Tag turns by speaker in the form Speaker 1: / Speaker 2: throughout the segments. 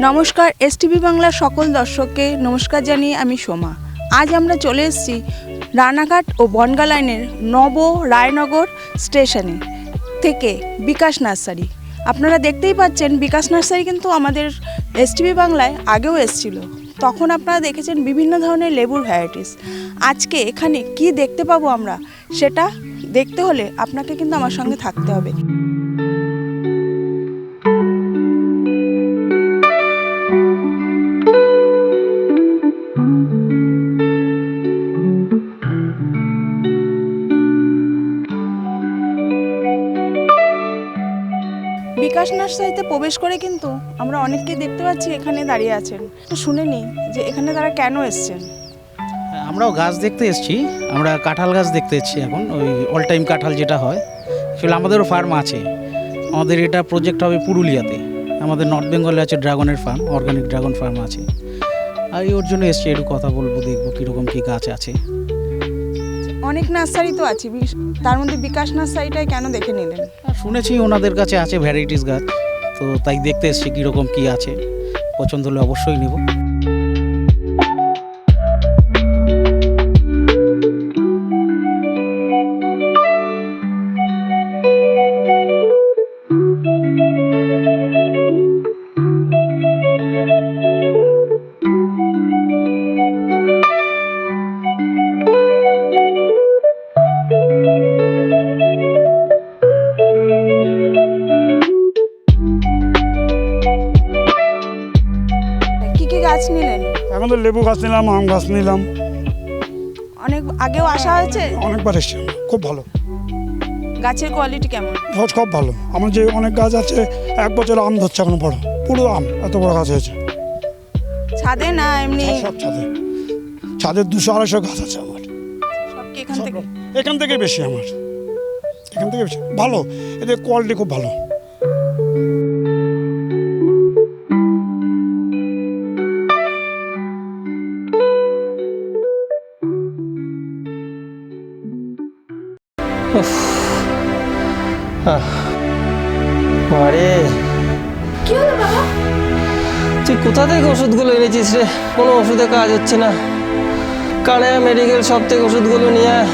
Speaker 1: নমস্কার, এসটিভি বাংলার সকল দর্শককে নমস্কার জানিয়ে আমি সোমা। আজ আমরা চলে এসেছি রানাঘাট ও বনগাঁ লাইনের নব রায়নগর স্টেশনে থেকে বিকাশ নার্সারি। আপনারা দেখতেই পাচ্ছেন বিকাশ নার্সারি কিন্তু আমাদের এসটিভি বাংলায় আগেও এসেছিল। তখন আপনারা দেখেছেন বিভিন্ন ধরনের লেবুর ভ্যারাইটিস। আজকে এখানে কি দেখতে পাবো আমরা, সেটা দেখতে হলে আপনাকে কিন্তু আমার সঙ্গে থাকতে হবে। বিকাশ নার্সারিতে প্রবেশ করে কিন্তু আমরা অনেককেই দেখতে পাচ্ছি এখানে দাঁড়িয়ে আছেন। তো শুনে নিই যে এখানে তারা কেন এসছেন।
Speaker 2: আমরাও গাছ দেখতে এসেছি, আমরা কাঁঠাল গাছ দেখতে এসেছি। এখন ওই অল টাইম কাঁঠাল যেটা হয়, আসলে আমাদেরও ফার্ম আছে। আমাদের এটা প্রজেক্ট হবে পুরুলিয়াতে। আমাদের নর্থ বেঙ্গলে আছে ড্রাগনের ফার্ম, অর্গানিক ড্রাগন ফার্ম আছে। আর ওর জন্য এসছি, একটু কথা বলবো, দেখবো কীরকম কী গাছ আছে।
Speaker 1: অনেক নার্সারি তো আছে, তার মধ্যে বিকাশ নার্সারিটাই কেন দেখে নিলেন?
Speaker 2: শুনেছি ওনাদের কাছে আছে ভ্যারাইটিস গাছ, তো তাই দেখতে এসছি কীরকম কী আছে। পছন্দ হলে অবশ্যই নেব।
Speaker 1: গাছ নিলেন?
Speaker 3: এখন তো লেবু গাছ নিলাম, আম গাছ নিলাম।
Speaker 1: অনেক আগেও আসা হয়েছে?
Speaker 3: অনেকবার এসছি, খুব ভালো।
Speaker 1: গাছের কোয়ালিটি কেমন?
Speaker 3: খুব ভালো। আমার যে অনেক গাছ আছে, এক বছর আম ধরছে এখন, বড় পুরো আম, এত বড় গাছ হয়েছে।
Speaker 1: ছাদে না এমনি?
Speaker 3: সব ছাদে, ছাদের 200-250 গাছ আছে আমার।
Speaker 1: সব কি এখান থেকে?
Speaker 3: এখান থেকে বেশি আমার, এখান থেকে বেশি ভালো। এদের কোয়ালিটি খুব ভালো।
Speaker 4: আরে
Speaker 5: কি হলো বাবা?
Speaker 4: তুই কোথা থেকে ওষুধগুলো এনেছিস রে? কোনো ওষুধে কাজ হচ্ছে না। কানায়া মেডিকেল শপ থেকে ওষুধগুলো নিয়ে আয়।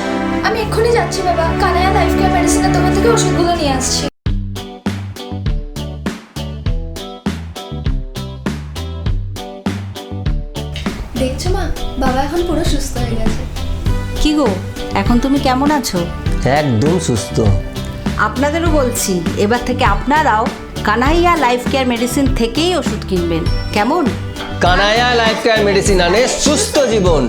Speaker 5: আমি এক্ষুনি যাচ্ছি বাবা, কানায়া লাইফ কেয়ার মেডিসিনের দোকান থেকে ওষুধগুলো নিয়ে আসছি। দেখছো মা, বাবা এখন পুরো সুস্থ হয়ে গেছে।
Speaker 6: কি গো, এখন তুমি কেমন আছো?
Speaker 4: একদম সুস্থ।
Speaker 6: আপনাদেরও বলছি, এবার থেকে আপনারাও কানাইয়া লাইফ কেয়ার মেডিসিন থেকেই ওষুধ কিনবেন, কেমন?
Speaker 4: কানায়া লাইফ কেয়ার মেডিসিন আনে সুস্থ জীবন।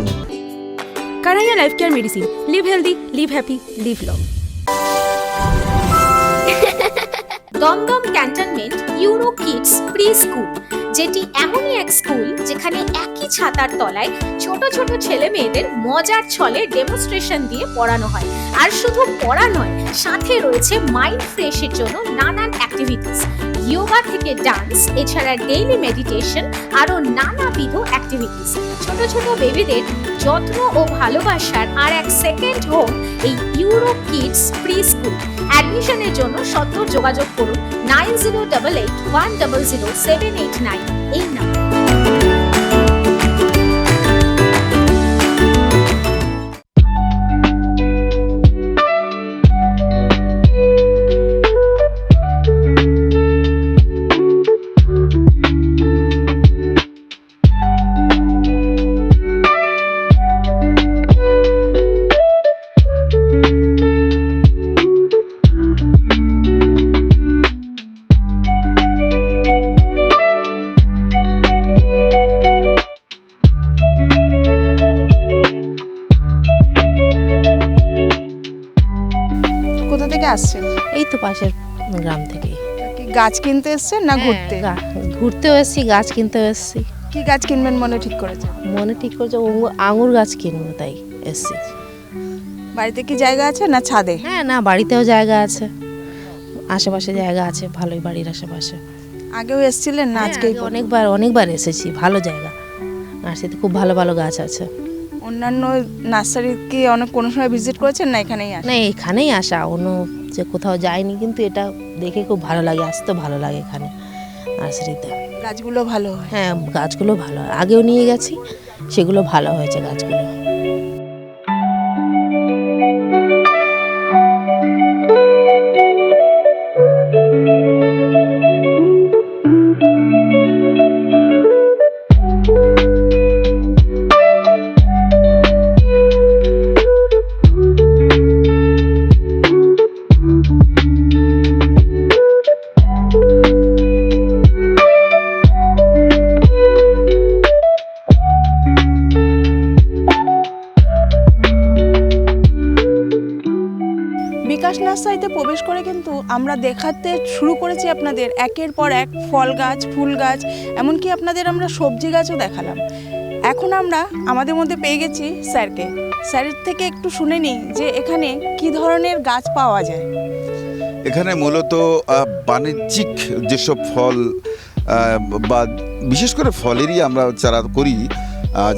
Speaker 7: Kanaiya life care medicine, live healthy, live happy, live long. Dumdum cantonment Euro Kids pre school, যেটি এমনই এক স্কুল যেখানে একই ছাতার তলায় ছোট ছোট ছেলে মেয়েদের মজার ছলে ডেমনস্ট্রেশন দিয়ে পড়ানো হয়। আর শুধু পড়া নয়, সাথে রয়েছে মাইন্ড ফ্রেশের জন্য নানান অ্যাক্টিভিটিস, যোগা থেকে ডান্স, এছাড়া ডেইলি মেডিটেশন, আরও নানাবিধ অ্যাক্টিভিটিস। ছোট ছোট বেবিদের যত্ন ও ভালোবাসার আর এক সেকেন্ড হোম এই ইউরো কিডস প্রি স্কুল। অ্যাডমিশনের জন্য সত্ত্বর যোগাযোগ করুন 9088100789 এই নাম্বার।
Speaker 1: কোথা থেকে আসছেন?
Speaker 8: এই তো পাশের গ্রাম থেকে।
Speaker 1: কি গাছ কিনতে এসছেন না ঘুরতে?
Speaker 8: ঘুরতেও এসেছি, গাছ কিনতেও এসেছি।
Speaker 1: কি গাছ কিনবেন মনে ঠিক করেছেন?
Speaker 8: মনে ঠিক করছে আঙুর গাছ কিনবো, তাই এসেছি।
Speaker 1: বাড়িতে কি জায়গা আছে না ছাদে?
Speaker 8: হ্যাঁ, না বাড়িতেও জায়গা আছে, আশেপাশে জায়গা আছে ভালোই, বাড়ির আশেপাশে।
Speaker 1: আগেও এসেছিলেন না আজকে?
Speaker 8: অনেকবার এসেছি, ভালো জায়গা। নার্সারিতে খুব ভালো ভালো গাছ আছে।
Speaker 1: অন্যান্য নার্সারি কি অনেক কোনো সময় ভিজিট করেছেন না এখানেই আসা?
Speaker 8: না, এখানেই আসা, অন্য যে কোথাও যায়নি, কিন্তু এটা দেখে খুব ভালো লাগে, আসতে ভালো লাগে এখানে। আশ্রিতা।
Speaker 1: গাছগুলো ভালো হয়।
Speaker 8: হ্যাঁ, গাছগুলো ভালো হয়, আগেও নিয়ে গেছি, সেগুলো ভালো হয়েছে গাছগুলো।
Speaker 1: বিকাশ নার্সারিতে প্রবেশ করে কিন্তু আমরা দেখাতে শুরু করেছি আপনাদের একের পর এক ফল গাছ, ফুল গাছ, এমনকি আপনাদের আমরা সবজি গাছও দেখালাম। এখন আমরা আমাদের মধ্যে পেয়ে গেছি স্যারকে। স্যারের থেকে একটু শুনে নিই যে এখানে কি ধরনের গাছ পাওয়া যায়।
Speaker 9: এখানে মূলত বাণিজ্যিক যেসব ফল বা বিশেষ করে ফলেরই আমরা চারা করি,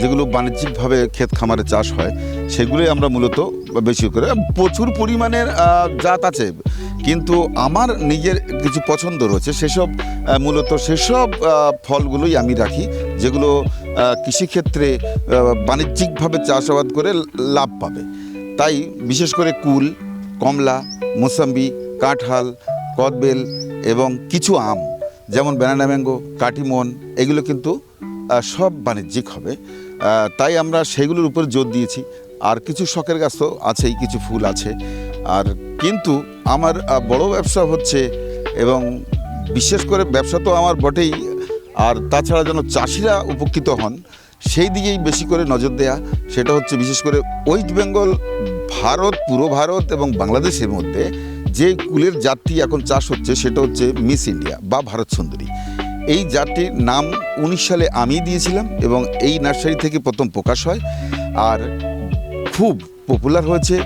Speaker 9: যেগুলো বাণিজ্যিকভাবে ক্ষেত খামারে চাষ হয়, সেগুলোই আমরা মূলত বেশি করে, প্রচুর পরিমাণের জাত আছে, কিন্তু আমার নিজের কিছু পছন্দ রয়েছে, সেসব মূলত সেসব ফলগুলোই আমি রাখি, যেগুলো কৃষিক্ষেত্রে বাণিজ্যিকভাবে চাষাবাদ করে লাভ পাবে। তাই বিশেষ করে কুল, কমলা, মোসাম্বি, কাঁঠাল, কদবেল এবং কিছু আম যেমন ব্যানানা ম্যাঙ্গো, কাটিমন, এগুলো কিন্তু সব বাণিজ্যিক হবে। তাই আমরা সেগুলোর উপর জোর দিয়েছি। আর কিছু শখের গাছ তো আছেই, কিছু ফুল আছে। আর কিন্তু আমার বড় ব্যবসা হচ্ছে, এবং বিশেষ করে ব্যবসা তো আমার বটেই, আর তাছাড়া যেন চাষিরা উপকৃত হন সেই দিকেই বেশি করে নজর দেয়া। সেটা হচ্ছে বিশেষ করে ওয়েস্ট বেঙ্গল, ভারত, পুরো ভারত এবং বাংলাদেশের মধ্যে যে কুলের জাতটি এখন চাষ হচ্ছে সেটা হচ্ছে মিস ইন্ডিয়া বা ভারত সুন্দরী। এই জাতটির নাম 19 সালে আমি দিয়েছিলাম এবং এই নার্সারি থেকে প্রথম প্রকাশ হয়, আর খুব পপুলার হয়েছে।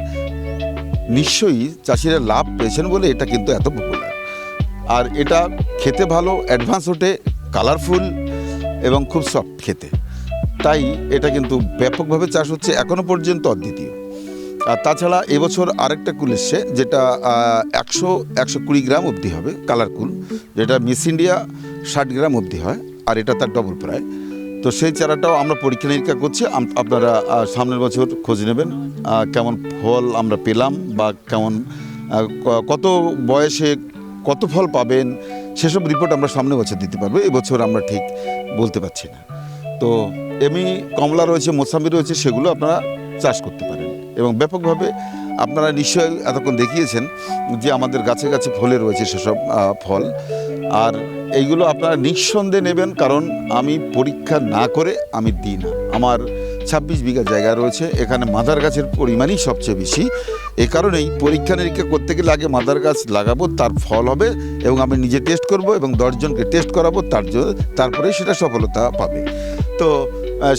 Speaker 9: নিশ্চয়ই চাষিরা লাভ পেয়েছেন বলে এটা কিন্তু এত পপুলার। আর এটা খেতে ভালো, অ্যাডভান্স ওঠে, কালারফুল এবং খুব সফট খেতে। তাই এটা কিন্তু ব্যাপকভাবে চাষ হচ্ছে, এখনও পর্যন্ত অদ্বিতীয়। আর তাছাড়া এবছর আরেকটা কুল এসছে, যেটা 100-120 গ্রাম অবধি হবে, কালার কুল, যেটা মিস ইন্ডিয়া 60 গ্রাম অবধি হয়, আর এটা তার ডবল প্রায়। তো সেই চারাটাও আমরা পরীক্ষা নিরীক্ষা করছি। আপনারা সামনের বছর খোঁজ নেবেন কেমন ফল আমরা পেলাম, বা কেমন কত বয়সে কত ফল পাবেন, সেসব রিপোর্ট আমরা সামনের বছর দিতে পারবো। এবছর আমরা ঠিক বলতে পারছি না। তো এমনি কমলা রয়েছে, মোসাম্বি রয়েছে, সেগুলো আপনারা চাষ করতে পারেন। এবং ব্যাপকভাবে আপনারা নিশ্চয়ই এতক্ষণ দেখিয়েছেন যে আমাদের গাছে গাছে ফলে রয়েছে সেসব ফল। আর এইগুলো আপনারা নিঃসন্দেহে নেবেন, কারণ আমি পরীক্ষা না করে আমি দিই না। আমার 26 বিঘা জায়গা রয়েছে, এখানে মাদার গাছের পরিমাণই সবচেয়ে বেশি। এ কারণেই পরীক্ষা নিরীক্ষা করতে গেলে আগে মাদার গাছ লাগাবো, তার ফল হবে, এবং আমি নিজে টেস্ট করব এবং 10 জনকে টেস্ট করাবো, তারপরে সেটা সফলতা পাবে। তো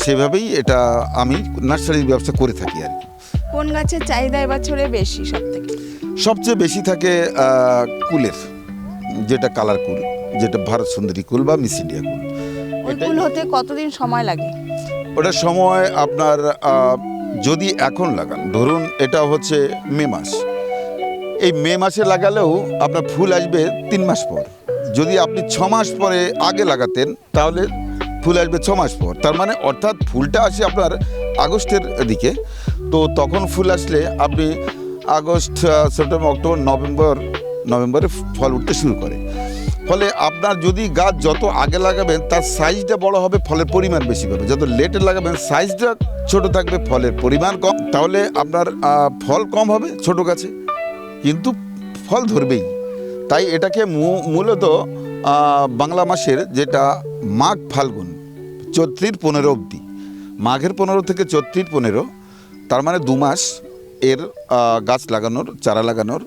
Speaker 9: সেভাবেই এটা আমি নার্সারির ব্যবসা করে থাকি আর কি।
Speaker 1: কোন গাছের চাহিদা এবছরে বেশি সবথেকে?
Speaker 9: সবচেয়ে বেশি থাকে কুলের, যেটা কালার কুল, যেটা ভারত সুন্দরী কুল বা মিস ইন্ডিয়া কুল।
Speaker 1: ওই কুল হতে কতদিন সময় লাগে?
Speaker 9: ওটার সময় আপনার যদি এখন লাগান, ধরুন এটা হচ্ছে মে মাস, এই মে মাসে লাগালেও আপনার ফুল আসবে 3 মাস পর। যদি আপনি 6 মাস পরে আগে লাগাতেন তাহলে ফুল আসবে 6 মাস পর। তার মানে অর্থাৎ ফুলটা আসে আপনার আগস্টের দিকে, তো তখন ফুল আসলে আপনি আগস্ট, সেপ্টেম্বর, অক্টোবর, নভেম্বরে ফল উঠতে শুরু করে। ফলে আপনার যদি গাছ যত আগে লাগাবেন তার সাইজটা বড় হবে, ফলের পরিমাণ বেশি পাবে। যত লেটে লাগাবেন সাইজটা ছোট থাকবে, ফলের পরিমাণ কম, তাহলে আপনার ফল কম হবে ছোট গাছে, কিন্তু ফল ধরবেই। তাই এটাকে মূলত বাংলা মাসের যেটা মাঘ ফাল্গুন, চৈত্রের 15 অবধি, মাঘের 15 থেকে চৈত্রের 15, তার মানে 2 মাস এর গাছ লাগানোর, চারা লাগানোর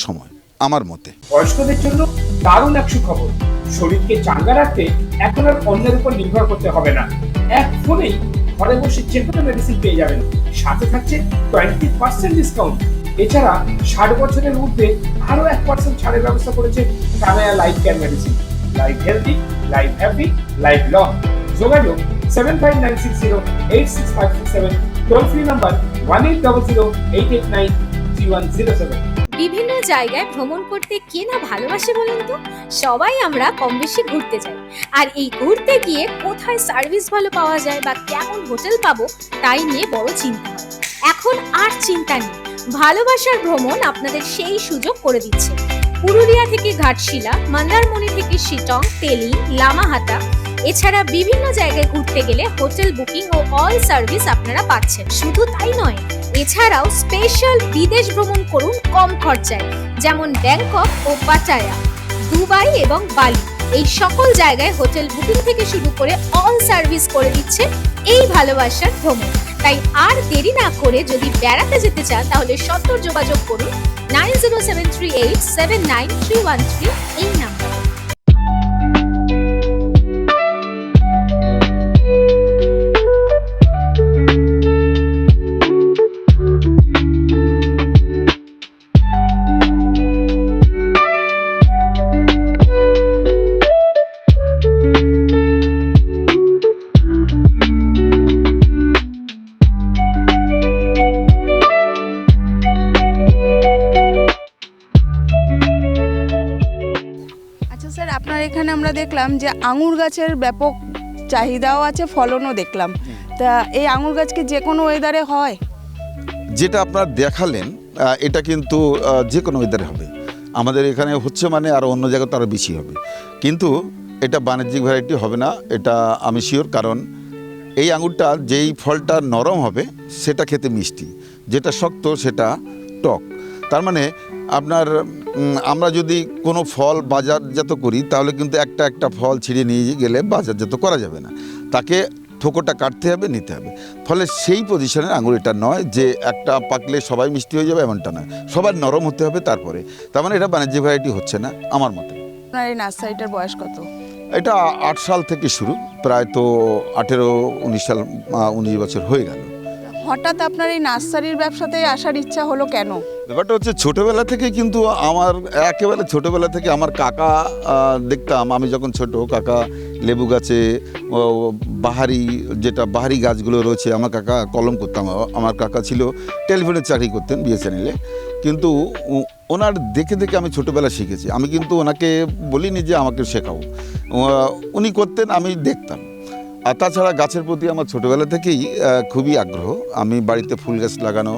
Speaker 9: সময় আমার মতে।
Speaker 10: বয়স্কদের জন্য দারুণ এক সুখবর, শরীরকে চাঙ্গা রাখতে এখন আর অন্যের উপর নির্ভর করতে হবে না। এক ফোনেই ঘরে বসে যে কোনো মেডিসিন পেয়ে যাবেন, সাথে থাকছে 20% ডিসকাউন্ট। এছাড়া 60 বছরের ঊর্ধ্বে আরো 1% ছাড়ের ব্যবস্থা করেছে Kanaya life care medicine. Life healthy, life happy, life long. যোগাযোগ 7596086567, টোল ফ্রি নাম্বার 180088931007।
Speaker 7: বিভিন্ন জায়গায় ভ্রমণ করতে কে না ভালোবাসে বলুন তো? সবাই আমরা কম বেশি ঘুরতে যাই, আর এই ঘুরতে গিয়ে কোথায় সার্ভিস ভালো পাওয়া যায় বা কেমন হোটেল পাবো তাই নিয়ে বড় চিন্তা হয়। এখন আর চিন্তা নেই, ভালোবাসার ভ্রমণ আপনাদের সেই সুযোগ করে দিচ্ছে। পুরুলিয়া থেকে ঘাটশিলা, মন্দারমণি থেকে শিটং, তেলি, লামাহাটা, এছাড়া বিভিন্ন জায়গায় ঘুরতে গেলে হোটেল বুকিং ও অল সার্ভিস আপনারা পাচ্ছেন। শুধু তাই নয়, এছাড়াও স্পেশাল বিদেশ ভ্রমণ করুন কম খরচায়, যেমন ব্যাংকক ও পাটায়া, দুবাই এবং বালি। এই সকল জায়গায় হোটেল বুকিং থেকে শুরু করে অল সার্ভিস করে দিচ্ছে এই ভালোবাসার ভ্রমণ। তাই আর দেরি না করে যদি বেড়াতে যেতে চান তাহলে সত্বর যোগাযোগ করুন 9073879313 এই নাম্বার।
Speaker 1: আচ্ছা স্যার, আপনার এখানে আমরা দেখলাম যে আঙুর গাছের ব্যাপক চাহিদাও আছে, ফলনও দেখলাম। তা এই আঙুর গাছ কি যে কোনো ওয়েদারে হয়?
Speaker 9: যেটা আপনারা দেখালেন এটা কিন্তু যে কোনো ওয়েদারে হবে। আমাদের এখানে হচ্ছে মানে আর অন্য জায়গায় তো আরও বেশি হবে, কিন্তু এটা বাণিজ্যিক ভ্যারাইটি হবে না, এটা আমি শিওর। কারণ এই আঙুরটা যেই ফলটা নরম হবে সেটা খেতে মিষ্টি, যেটা শক্ত সেটা টক। তার মানে আপনার আমরা যদি কোনো ফল বাজারজাত করি তাহলে কিন্তু একটা একটা ফল ছিঁড়ে নিয়ে গেলে বাজারজাত করা যাবে না, তাকে থোকোটা কাটতে হবে, নিতে হবে। ফলে সেই পজিশনের আঙুর এটা নয় যে একটা পাকলে সবাই মিষ্টি হয়ে যাবে, এমনটা নয়, সবার নরম হতে হবে তারপরে। তার মানে এটা বাণিজ্যিক ভ্যারাইটি হচ্ছে না আমার মতে।
Speaker 1: আপনার এই নার্সারিটার বয়স কত?
Speaker 9: এটা 8 সাল থেকে শুরু, প্রায় তো 19 বছর হয়ে গেল।
Speaker 1: হঠাৎ আপনার এই নার্সারির ব্যবসাতে আসার ইচ্ছা হলো কেন?
Speaker 9: ব্যাপারটা হচ্ছে ছোটোবেলা থেকে, কিন্তু আমার একেবারে ছোটোবেলা থেকে আমার কাকা দেখতাম, আমি যখন ছোট, কাকা লেবু গাছে বাহারি গাছগুলো রয়েছে, আমার কাকা কলম করতাম। আমার কাকা ছিল টেলিফোনের চাকরি করতেন বিএসএনএলে, কিন্তু ওনার দেখে দেখে আমি ছোটোবেলা শিখেছি। আমি কিন্তু ওনাকে বলিনি যে আমাকে শেখাও, উনি করতেন, আমি দেখতাম। আর তাছাড়া গাছের প্রতি আমার ছোটোবেলা থেকেই খুবই আগ্রহ। আমি বাড়িতে ফুল গাছ লাগানো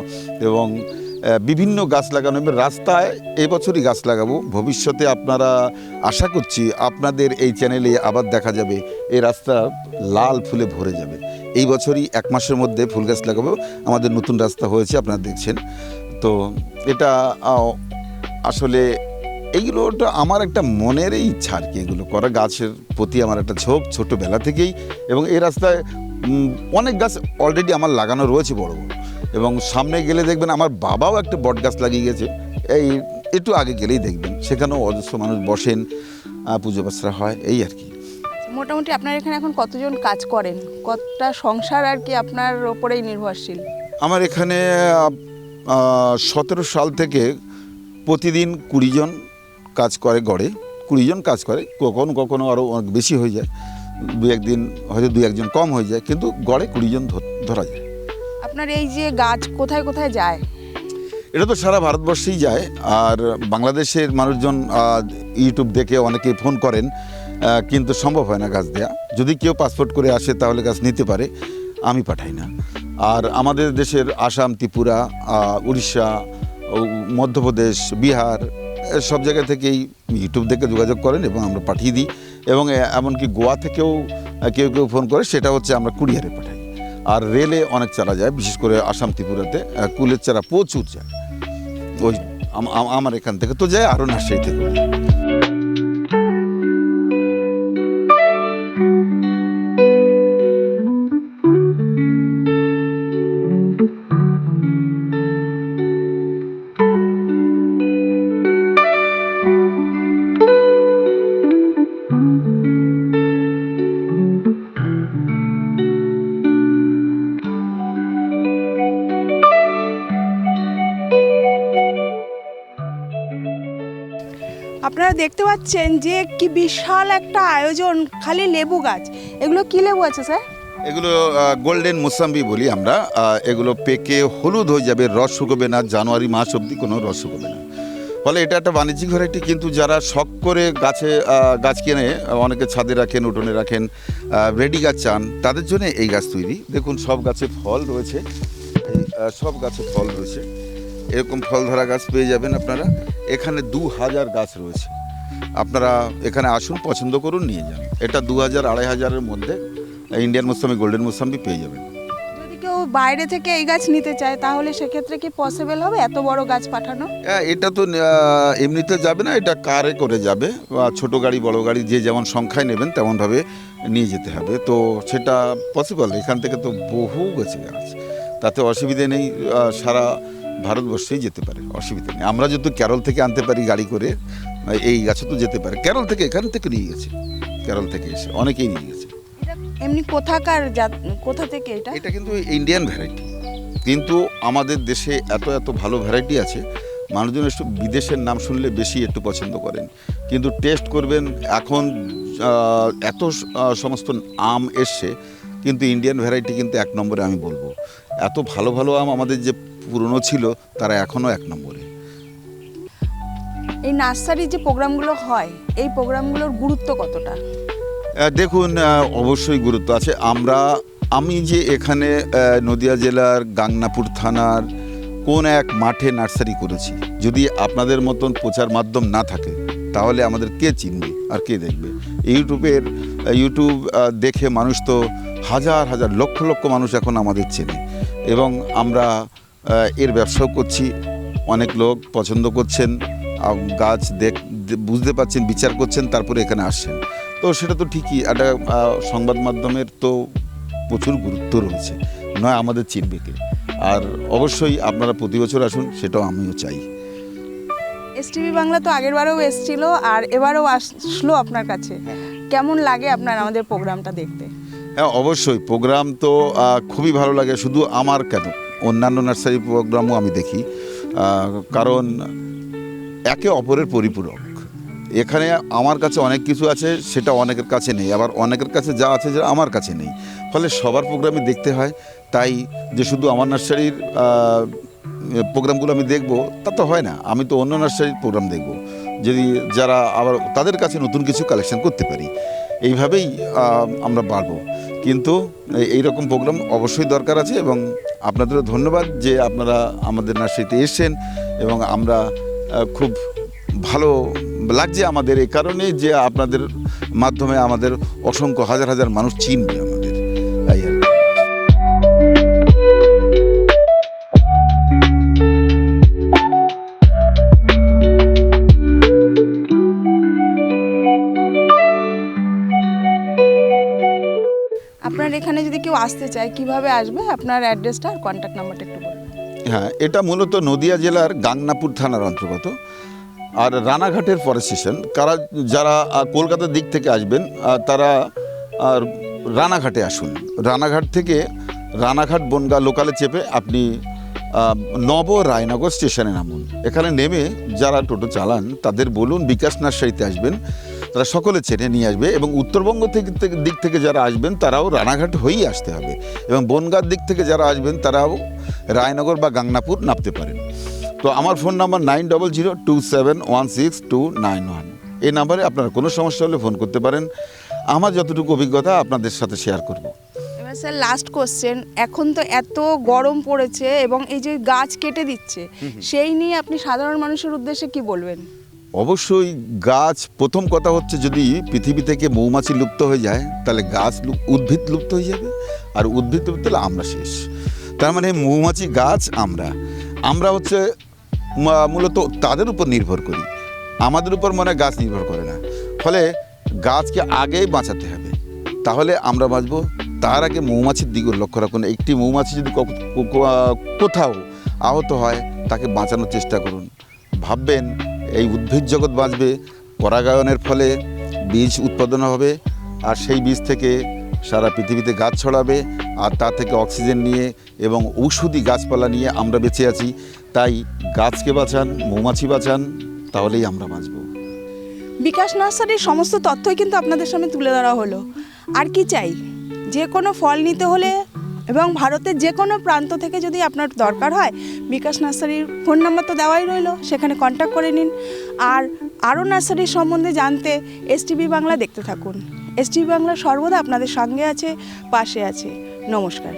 Speaker 9: এবং বিভিন্ন গাছ লাগানো, এবং রাস্তায় এবছরই গাছ লাগাবো। ভবিষ্যতে আপনারা আশা করছি আপনাদের এই চ্যানেলে আবার দেখা যাবে এই রাস্তা লাল ফুলে ভরে যাবে। এই বছরই 1 মাসের মধ্যে ফুল গাছ লাগাবো। আমাদের নতুন রাস্তা হয়েছে, আপনারা দেখছেন। তো এটা আসলে এইগুলোটা আমার একটা মনের ইচ্ছা আর কি, এগুলো করা। গাছের প্রতি আমার একটা ঝোঁক ছোটোবেলা থেকেই, এবং এই রাস্তায় অনেক গাছ অলরেডি আমার লাগানো রয়েছে বড় বড়। এবং সামনে গেলে দেখবেন আমার বাবাও একটা বট গাছ লাগিয়ে গেছে, এই একটু আগে গেলেই দেখবেন, সেখানেও অজস্র মানুষ বসেন, পুজো পাচরা হয়, এই আর কি।
Speaker 1: মোটামুটি আপনার এখানে এখন কতজন কাজ করেন? কতটা সংসার আর কি আপনার ওপরেই নির্ভরশীল?
Speaker 9: আমার এখানে 17 সাল থেকে প্রতিদিন 20 জন কাজ করে, গড়ে 20 জন কাজ করে। কখনো কখনো আরও অনেক বেশি হয়ে যায়, 2-1 দিন হয়তো 2-1 জন কম হয়ে যায়, কিন্তু গড়ে 20 জন ধরা যায়।
Speaker 1: আপনার এই যে গাছ কোথায় কোথায় যায়?
Speaker 9: এটা তো সারা ভারতবর্ষেই যায়, আর বাংলাদেশের মানুষজন ইউটিউব দেখে অনেকে ফোন করেন, কিন্তু সম্ভব হয় না গাছ দেয়া। যদি কেউ পাসপোর্ট করে আসে তাহলে গাছ নিতে পারে, আমি পাঠাই না। আর আমাদের দেশের আসাম, ত্রিপুরা, উড়িষ্যা, মধ্যপ্রদেশ, বিহার, সব জায়গা থেকেই ইউটিউব দেখে যোগাযোগ করেন এবং আমরা পাঠিয়ে দিই। এবং এমনকি গোয়া থেকেও কেউ কেউ ফোন করে, সেটা হচ্ছে আমরা কুরিয়ারে পাঠাই। আর রেলে অনেক চারা যায়, বিশেষ করে আসাম, ত্রিপুরাতে কুলের চারা প্রচুর যায়। ওই আমার এখান থেকে তো যায়, আরও নার্সারি থেকে।
Speaker 1: আপনারা দেখতে পাচ্ছেন যে কি বিশাল একটা আয়োজন, খালি লেবু গাছ। এগুলো কি লেবু আছে স্যার?
Speaker 9: এগুলো গোল্ডেন মোসাম্বি বলি আমরা। এগুলো পেকে হলুদ হয়ে যাবে, রস শুকোবে না, জানুয়ারি মাস অবধি কোনো রস শুকোবে না। ফলে এটা একটা বাণিজ্যিক ভ্যারাইটি, কিন্তু যারা শখ করে গাছ কেনে, অনেকে ছাদে রাখেন, উঠোনে রাখেন, রেডি গাছ চান, তাদের জন্য এই গাছ তৈরি। দেখুন সব গাছে ফল রয়েছে, সব গাছে ফল রয়েছে, এরকম ফল ধরা গাছ পেয়ে যাবেন আপনারা। এখানে 2000 গাছ রয়েছে, আপনারা এখানে আসুন, পছন্দ করুন, নিয়ে যান। এটা 2000-2500-এর মধ্যে ইন্ডিয়ান মৌসামি, গোল্ডেন মৌসামি পেয়ে যাবেন।
Speaker 1: যদি কেউ বাইরে থেকে এই গাছ নিতে চায় তাহলে সেক্ষেত্রে কি পসিবল হবে এত বড় গাছ পাঠানো?
Speaker 9: এটা তো এমনিতে যাবে না, এটা কারে করে যাবে, ছোট গাড়ি বড় গাড়ি যে যেমন সংখ্যায় নেবেন তেমনভাবে নিয়ে যেতে হবে। তো সেটা পসিবল, এখান থেকে তো বহু গেছে গাছ, তাতে অসুবিধে নেই, সারা ভারতবর্ষেই যেতে পারে, অসুবিধা নেই। আমরা যদি কেরল থেকে আনতে পারি গাড়ি করে, এই গাছে তো যেতে পারে। কেরল থেকে, এখান থেকে নিয়ে গেছে, কেরল থেকে এসে অনেকেই নিয়ে গেছে।
Speaker 1: এমনি কোথা থেকে এটা?
Speaker 9: এটা কিন্তু ইন্ডিয়ান ভ্যারাইটি, কিন্তু আমাদের দেশে এত এত ভালো ভ্যারাইটি আছে, মানুষজন একটু বিদেশের নাম শুনলে বেশি একটু পছন্দ করেন, কিন্তু টেস্ট করবেন এখন এত সমস্ত আম এসছে, কিন্তু ইন্ডিয়ান ভ্যারাইটি কিন্তু 1 নম্বরে আমি বলবো। এত ভালো ভালো আম আমাদের যে পুরনো ছিল তারা এখনও 1 নম্বরে।
Speaker 1: এই নার্সারির যে প্রোগ্রামগুলো হয়, এই প্রোগ্রামগুলোর গুরুত্ব কতটা?
Speaker 9: দেখুন, অবশ্যই গুরুত্ব আছে। আমি যে এখানে নদিয়া জেলার গাংনাপুর থানার কোন এক মাঠে নার্সারি করেছি, যদি আপনাদের মতন প্রচার মাধ্যম না থাকে তাহলে আমাদের কে চিনবে আর কে দেখবে? ইউটিউব দেখে মানুষ তো হাজার হাজার লক্ষ লক্ষ মানুষ এখন আমাদের চেনে, এবং আমরা এর ব্যবসাও করছি। অনেক লোক পছন্দ করছেন, গাছ বুঝতে পারছেন, বিচার করছেন, তারপরে এখানে আসছেন। তো সেটা তো ঠিকই, একটা সংবাদ মাধ্যমের তো প্রচুর গুরুত্ব রয়েছে, নয় আমাদের চিনবে কে। আর অবশ্যই আপনারা প্রতি বছর আসুন, সেটাও আমিও চাই।
Speaker 1: এসটিভি বাংলা তো আগেরবারেও এসেছিল আর এবারেও আসলো আপনার কাছে, কেমন লাগে আপনার আমাদের প্রোগ্রামটা দেখতে?
Speaker 9: হ্যাঁ, অবশ্যই প্রোগ্রাম তো খুবই ভালো লাগে। শুধু আমার কেন, অন্যান্য নার্সারি প্রোগ্রামও আমি দেখি, কারণ একে অপরের পরিপূরক। এখানে আমার কাছে অনেক কিছু আছে, সেটা অনেকের কাছে নেই, আবার অনেকের কাছে যা আছে যা আমার কাছে নেই, ফলে সবার প্রোগ্রামই দেখতে হয়। তাই যে শুধু আমার নার্সারির প্রোগ্রামগুলো আমি দেখবো তা তো হয় না, আমি তো অন্য নার্সারির প্রোগ্রাম দেখব, যদি যারা আবার তাদের কাছে নতুন কিছু কালেকশন করতে পারি, এইভাবেই আমরা বাড়বো। কিন্তু এইরকম প্রোগ্রাম অবশ্যই দরকার আছে, এবং আপনাদেরও ধন্যবাদ যে আপনারা আমাদের নার্সারিতে এসেছেন, এবং আমরা খুব ভালো লাগছে আমাদের এই কারণে যে আপনাদের মাধ্যমে আমাদের অসংখ্য হাজার হাজার মানুষ চিনবে আমাদের, তাই আর কি।
Speaker 1: আপনার এখানে যদি কেউ আসতে চায় কিভাবে আসবে? আপনার অ্যাড্রেসটা আর কন্ট্যাক্ট নাম্বারটা একটু বলুন।
Speaker 9: হ্যাঁ, এটা মূলত নদিয়া জেলার গাংনাপুর থানার অন্তর্গত, আর রানাঘাটের পরে স্টেশন। যারা কলকাতার দিক থেকে আসবেন তারা রানাঘাটে আসুন। রানাঘাট থেকে রানাঘাট বনগাঁ লোকালে চেপে আপনি নব রায়নগর স্টেশনে নামুন। এখানে নেমে যারা টোটো চালান তাদের বলুন বিকাশ নার্সারিতে আসবেন, তারা সকলে চেনে নিয়ে আসবে। এবং উত্তরবঙ্গ দিক থেকে যারা আসবেন তারাও রানাঘাট হয়েই আসতে হবে, এবং বনগাঁর দিক থেকে যারা আসবেন তারাও রায়নগর বা গাংনাপুর নামতে পারেন। তো আমার ফোন নাম্বার 9002716291, এই নাম্বারে আপনারা কোনো সমস্যা হলে ফোন করতে পারেন। আমার যতটুকু অভিজ্ঞতা আপনাদের সাথে শেয়ার করব।
Speaker 1: এবার স্যার লাস্ট কোশ্চেন, এখন তো এত গরম পড়েছে এবং এই যে গাছ কেটে দিচ্ছে, সেই নিয়ে আপনি সাধারণ মানুষের উদ্দেশ্যে কি বলবেন?
Speaker 9: অবশ্যই গাছ, প্রথম কথা হচ্ছে যদি পৃথিবী থেকে মৌমাছি লুপ্ত হয়ে যায় তাহলে উদ্ভিদ লুপ্ত হয়ে যাবে, আর উদ্ভিদ লুপ্ত হলে আমরা শেষ। তার মানে মৌমাছি, গাছ, আমরা হচ্ছে মূলত তাদের উপর নির্ভর করি, আমাদের উপর মনে হয় গাছ নির্ভর করে না। ফলে গাছকে আগেই বাঁচাতে হবে, তাহলে আমরা বাঁচবো। তার আগে মৌমাছির দিকে লক্ষ্য রাখুন। একটি মৌমাছি যদি কোথাও আহত হয় তাকে বাঁচানোর চেষ্টা করুন। ভাববেন এই উদ্ভিদ জগৎ বাঁচবে, পরাগায়নের ফলে বীজ উৎপাদন হবে, আর সেই বীজ থেকে সারা পৃথিবীতে গাছ ছড়াবে, আর তা থেকে অক্সিজেন নিয়ে এবং ঔষধি গাছপালা নিয়ে আমরা বেঁচে আছি। তাই গাছকে বাঁচান, মৌমাছি বাঁচান, তাহলেই আমরা বাঁচব।
Speaker 1: বিকাশ নার্সারির সমস্ত তথ্যই কিন্তু আপনাদের সামনে তুলে ধরা হলো। আর কি চাই? যে কোনো ফল নিতে হলে এবং ভারতের যে কোনো প্রান্ত থেকে যদি আপনার দরকার হয় বিকাশ নার্সারির ফোন নাম্বার তো দেওয়াই রইল, সেখানে কন্ট্যাক্ট করে নিন। আর আরও নার্সারির সম্বন্ধে জানতে এসটিভি বাংলা দেখতে থাকুন। এসটিভি বাংলা সর্বদা আপনাদের সঙ্গে আছে, পাশে আছে। নমস্কার।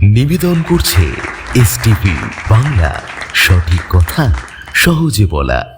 Speaker 11: নিবেদন করছে এসটিভি বাংলা, সঠিক কথা সহজে বলা।